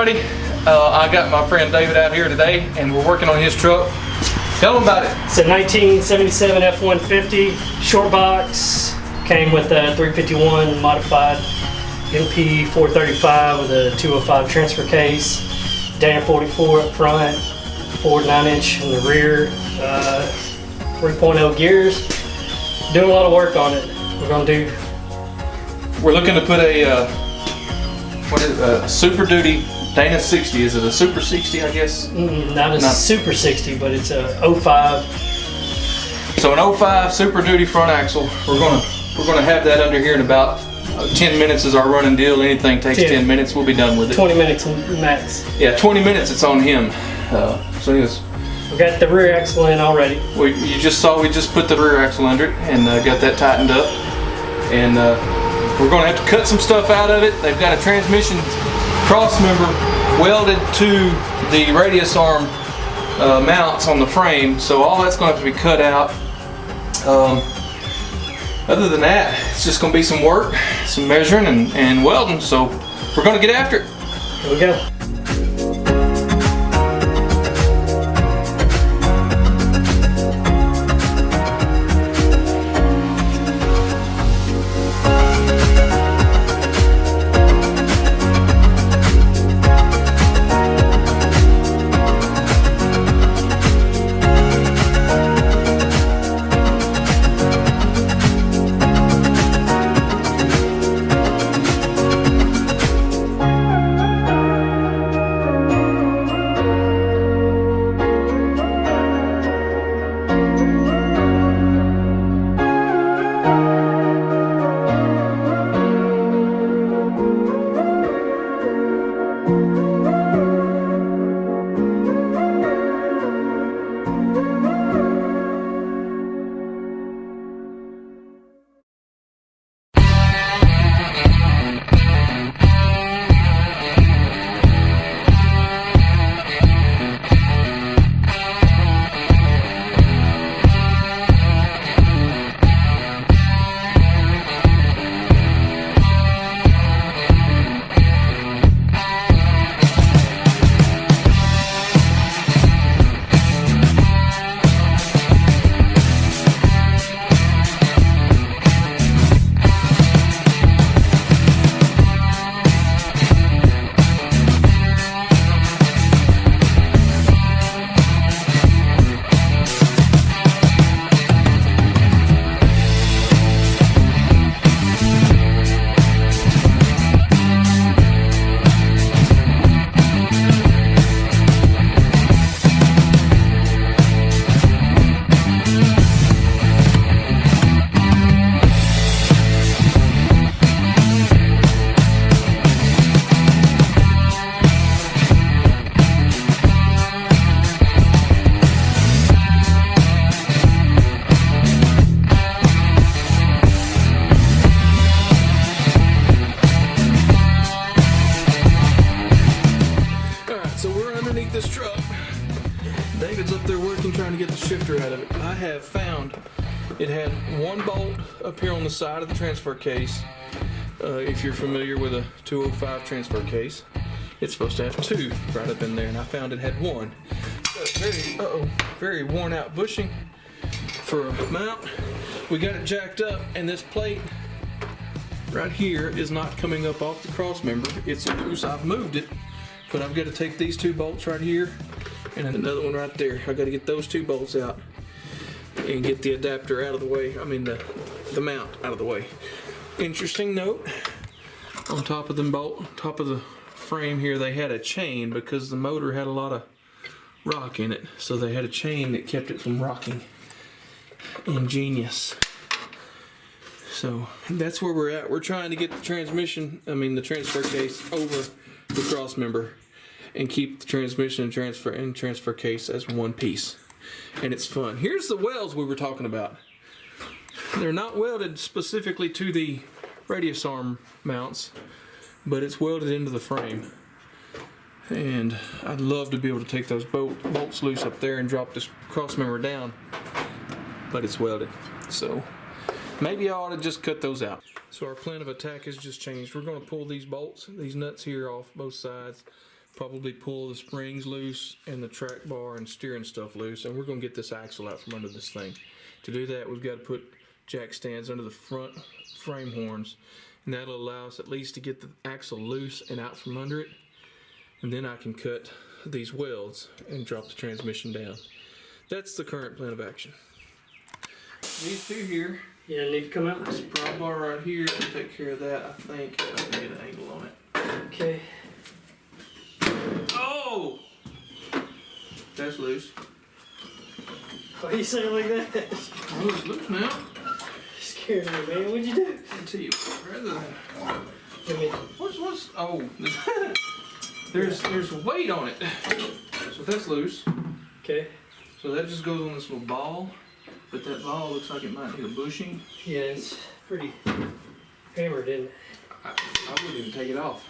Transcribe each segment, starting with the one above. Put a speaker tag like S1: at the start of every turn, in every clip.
S1: everybody. I got my friend David out here today and we're working on his truck. Tell him about it.
S2: It's a 1977 F-150 short box. Came with a 351 modified MP 435 with a 205 transfer case, Dana 44 up front, Ford 9-inch in the rear, 3.0 gears. Doing a lot of work on it.
S1: We're looking to put a Super Duty Dana 60. Is it a Super 60, I guess?
S2: Not a Super 60, but it's a 05.
S1: So an 05 Super Duty front axle. We're gonna have that under here in about 10 minutes is our running deal. Anything takes 10 minutes, we'll be done with it.
S2: 20 minutes max.
S1: Yeah, 20 minutes. It's on him. So anyways,
S2: we got the rear axle in already.
S1: You just saw we just put the rear axle under it and got that tightened up. And we're going to have to cut some stuff out of it. They've got a transmission cross member welded to the radius arm mounts on the frame, so all that's going to have to be cut out. Other than that, it's just going to be some work, some measuring and welding, so we're going to get after it.
S2: Here we go.
S1: This truck. David's up there working trying to get the shifter out of it. I have found it had one bolt up here on the side of the transfer case. If you're familiar with a 205 transfer case, it's supposed to have two right up in there, and I found it had one. Very worn out bushing for a mount. We got it jacked up, and this plate right here is not coming up off the cross member. It's loose. I've moved it. But I've got to take these two bolts right here and another one right there. I've got to get those two bolts out and get the adapter out of the way. I mean the mount out of the way. Interesting note, on top of the frame here, they had a chain because the motor had a lot of rock in it. So they had a chain that kept it from rocking. Ingenious. So that's where we're at. We're trying to get the transfer case over the cross member and keep the transmission and transfer case as one piece. And it's fun. Here's the welds we were talking about. They're not welded specifically to the radius arm mounts, but it's welded into the frame. And I'd love to be able to take those bolts loose up there and drop this cross member down, but it's welded. So maybe I ought to just cut those out. So our plan of attack has just changed. We're going to pull these bolts, these nuts here off both sides, probably pull the springs loose and the track bar and steering stuff loose, and we're going to get this axle out from under this thing. To do that, we've got to put jack stands under the front frame horns, and that'll allow us at least to get the axle loose and out from under it, and then I can cut these welds and drop the transmission down. That's the current plan of action. These two here,
S2: Yeah, need to come out.
S1: this prop bar right here will take care of that, I think. I can get an angle on it.
S2: Okay.
S1: Oh! That's loose.
S2: Why you say it like that?
S1: Oh, it's loose now.
S2: Scared me, man. What'd you do?
S1: I'll tell you, rather than...
S2: Give me.
S1: What's, oh, there's weight on it. So that's loose.
S2: Okay.
S1: So that just goes on this little ball, but that ball looks like it might need a bushing.
S2: Yeah, it's pretty hammered, isn't it?
S1: I wouldn't even take it off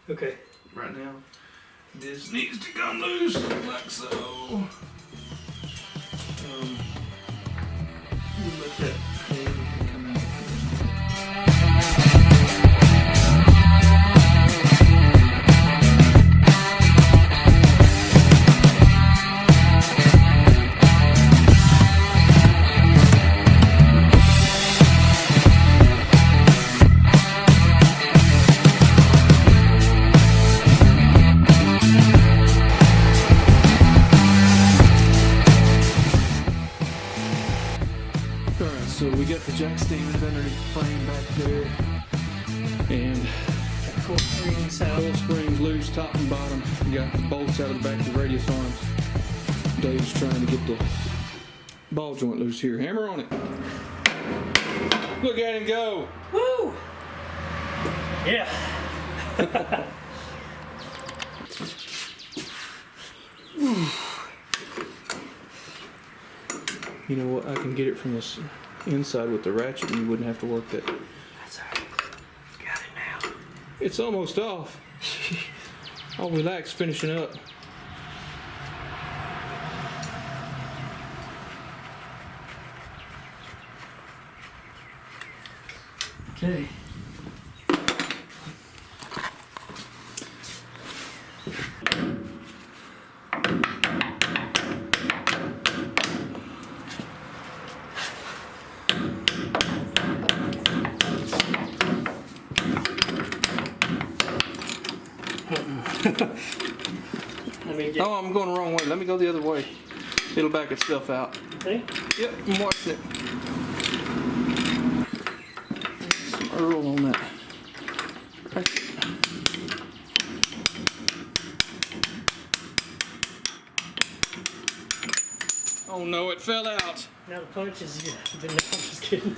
S2: Okay.
S1: right now. This needs to come loose, like so. We'll let that thing come out. So we got the jack stands underneath the frame back there, and
S2: Cool springs out.
S1: coil springs loose top and bottom. We got the bolts out of the back of the radius arms. Dave's trying to get the ball joint loose here. Hammer on it. Look at him go.
S2: Woo! Yeah.
S1: You know what? I can get it from this inside with the ratchet, and you wouldn't have to work that.
S2: That's alright. Got it now.
S1: It's almost off. I'll relax finishing up.
S2: Okay. Let me get.
S1: Oh, I'm going the wrong way. Let me go the other way. It'll back itself out.
S2: See?
S1: Yep, I'm watching it. Some Earl on that. Right. Oh no, it fell out.
S2: Now the punch is. Yeah, but no, I'm just kidding.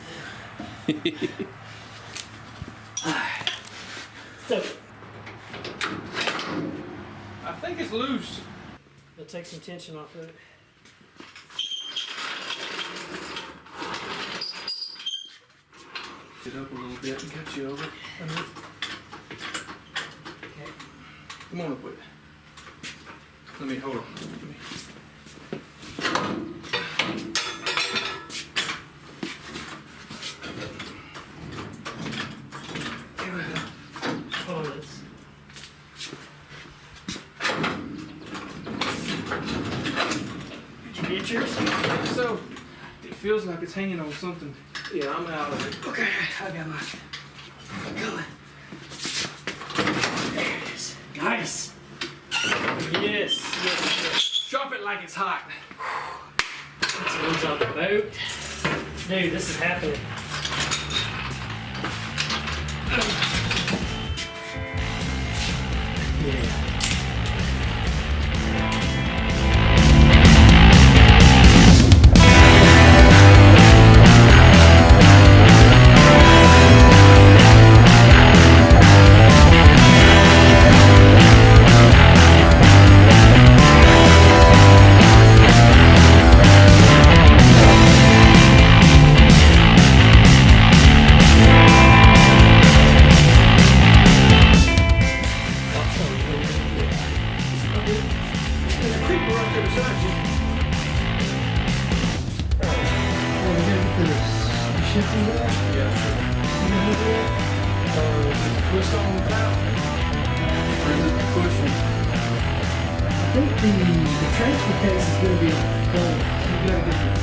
S2: So,
S1: I think it's loose.
S2: it'll take some tension off of it.
S1: Get up a little bit and cut you over.
S2: Okay.
S1: Come on up with it. Let me hold on. Let me.
S2: Hold on this. Did you get yours?
S1: So, it feels like it's hanging on something. Yeah, I'm out of it.
S2: Okay, I got mine. Going. There it is. Nice. Yes.
S1: Drop it like it's hot.
S2: Let's lose on the boat. Dude, this is happening. Yeah. think the transfer case is going to be done. You gotta get the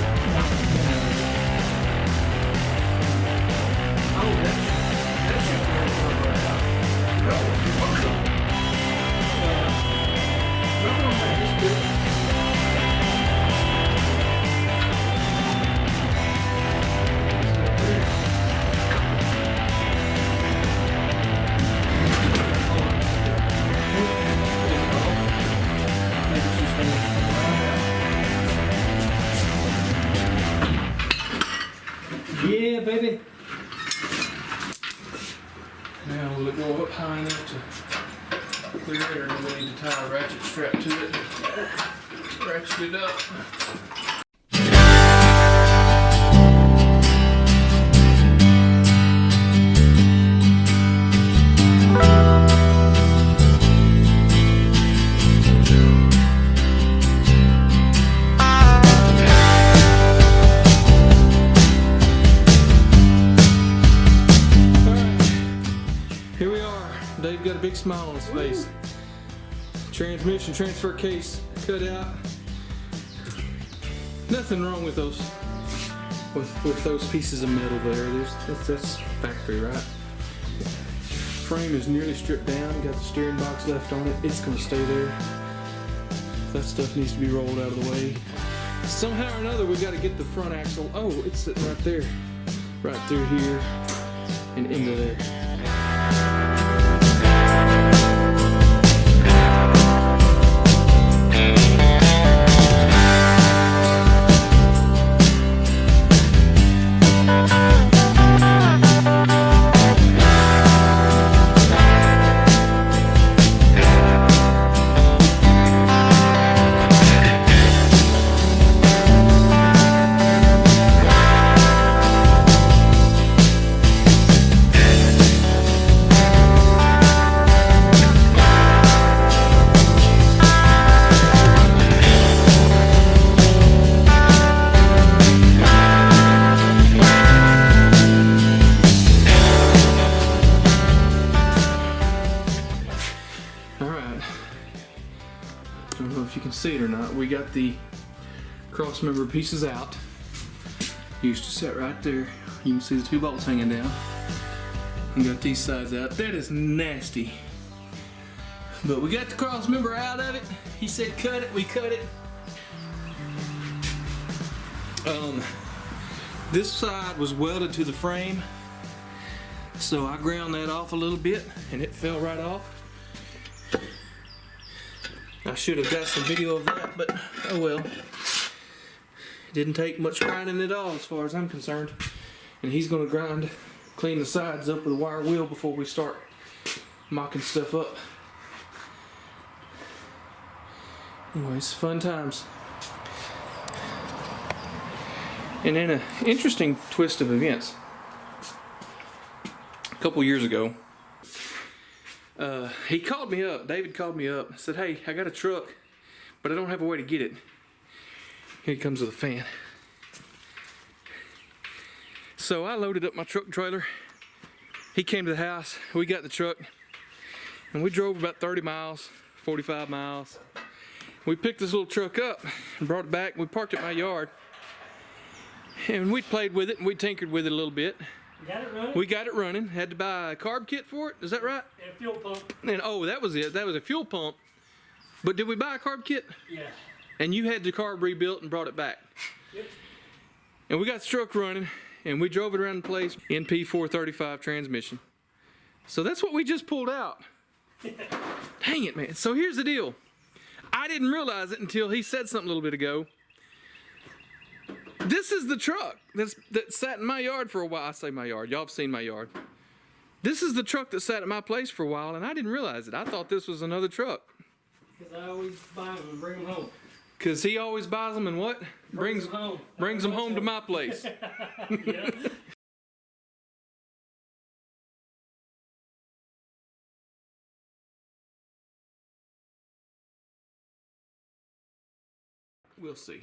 S2: yeah, baby.
S1: Now will it go up high enough to clear it, or do we need to tie a ratchet strap to it? Ratchet it up. Here we are. Dave got a big smile on his face. Transmission transfer case cut out. Nothing wrong with those those pieces of metal there. That's factory, right? Frame is nearly stripped down. Got the steering box left on it. It's gonna stay there. That stuff needs to be rolled out of the way. Somehow or another, we got to get the front axle. Oh, it's sitting right there, right through here and into there. I don't know if you can see it or not. We got the crossmember pieces out. Used to sit right there. You can see the two bolts hanging down. We got these sides out. That is nasty. But we got the crossmember out of it. He said cut it, we cut it. This side was welded to the frame, so I ground that off a little bit and it fell right off. I should have got some video of that, but oh well. It didn't take much grinding at all as far as I'm concerned. And he's gonna clean the sides up with a wire wheel before we start mocking stuff up. Anyways, fun times. And in an interesting twist of events, a couple years ago, he called me up, David called me up, said, hey, I got a truck, but I don't have a way to get it. Here he comes with a fan. So I loaded up my truck trailer. He came to the house, we got the truck, and we drove about 30 miles, 45 miles. We picked this little truck up and brought it back, and we parked it in my yard. And we played with it and we tinkered with it a little bit.
S2: Got it running?
S1: We got it running. Had to buy a carb kit for it. Is that right?
S2: And a fuel pump.
S1: And oh, that was it. That was a fuel pump. But did we buy a carb kit?
S2: Yeah.
S1: And you had the carb rebuilt and brought it back.
S2: Yep.
S1: And we got the truck running and we drove it around the place. NP 435 transmission. So that's what we just pulled out. Dang it, man. So here's the deal. I didn't realize it until he said something a little bit ago. This is the truck that sat in my yard for a while. I say my yard. Y'all have seen my yard. This is the truck that sat at my place for a while, and I didn't realize it. I thought this was another truck.
S2: Because I always buy them and bring them home.
S1: Because he always buys them and what?
S2: Brings them home.
S1: Brings them home to my place.
S2: Yeah.
S1: We'll see.